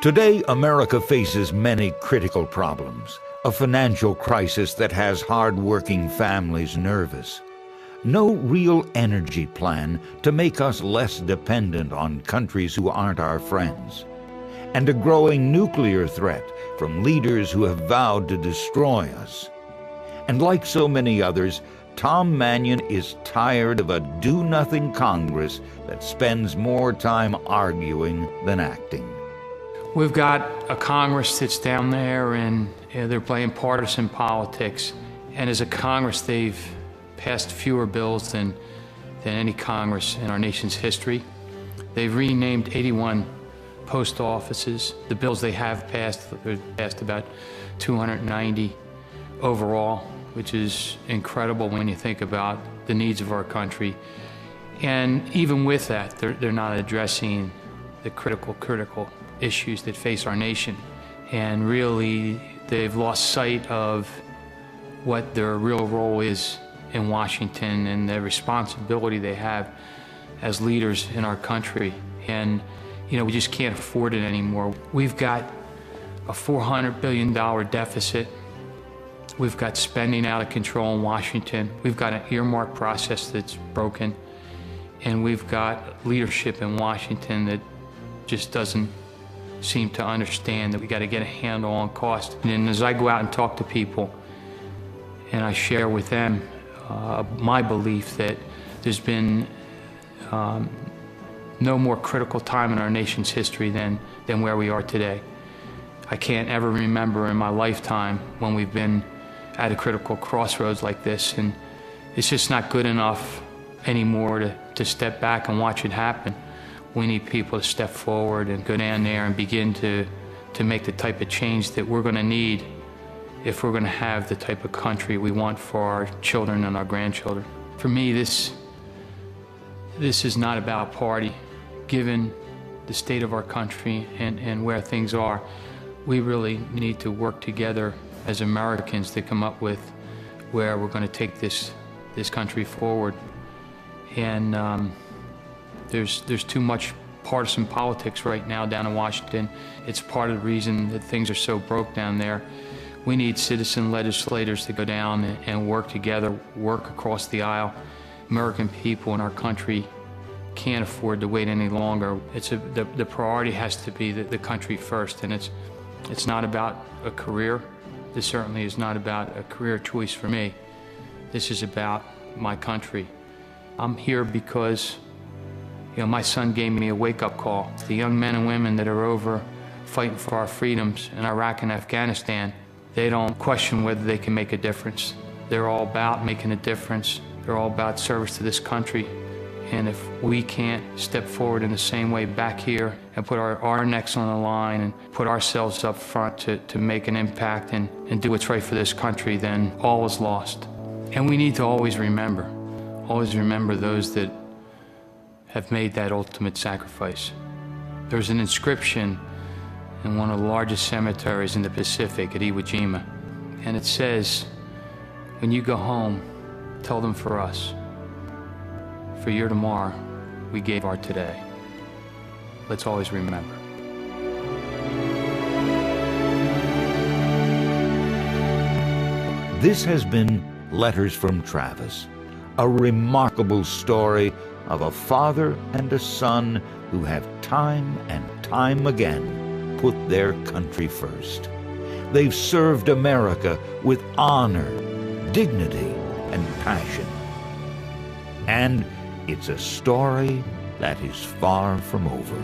Today, America faces many critical problems. A financial crisis that has hard-working families nervous. No real energy plan to make us less dependent on countries who aren't our friends. And a growing nuclear threat from leaders who have vowed to destroy us. And like so many others, Tom Mannion is tired of a do-nothing Congress that spends more time arguing than acting. We've got a Congress that's down there and they're playing partisan politics. And as a Congress, they've passed fewer bills than any Congress in our nation's history. They've renamed 81 post offices. The bills they have passed, they've passed about 290 overall, which is incredible when you think about the needs of our country. And even with that, they're not addressing the critical issues that face our nation. And really, they've lost sight of what their real role is in Washington and the responsibility they have as leaders in our country. And, you know, we just can't afford it anymore. We've got a $400 billion deficit. We've got spending out of control in Washington. We've got an earmark process that's broken. And we've got leadership in Washington that just doesn't seem to understand that we got to get a handle on cost. And as I go out and talk to people and I share with them my belief that there's been no more critical time in our nation's history than where we are today. I can't ever remember in my lifetime when we've been at a critical crossroads like this, and it's just not good enough anymore to step back and watch it happen. We need people to step forward and go down there and begin to make the type of change that we're going to need if we're going to have the type of country we want for our children and our grandchildren. For me, this is not about party. Given the state of our country and where things are, we really need to work together as Americans to come up with where we're going to take this country forward. And there's too much partisan politics right now down in Washington. It's part of the reason that things are so broke down there. We need citizen legislators to go down and work together, work across the aisle. American people in our country can't afford to wait any longer. The priority has to be the country first, and it's not about a career. This certainly is not about a career choice for me. This is about my country. I'm here because, you know, my son gave me a wake-up call. The young men and women that are over fighting for our freedoms in Iraq and Afghanistan, they don't question whether they can make a difference. They're all about making a difference. They're all about service to this country. And if we can't step forward in the same way back here and put our necks on the line and put ourselves up front to make an impact and do what's right for this country, then all is lost. And we need to always remember those that have made that ultimate sacrifice. There's an inscription in one of the largest cemeteries in the Pacific at Iwo Jima, and it says, when you go home, tell them for us. For your tomorrow, we gave our today. Let's always remember. This has been Letters from Travis, a remarkable story of a father and a son who have time and time again put their country first. They've served America with honor, dignity, and passion. And it's a story that is far from over.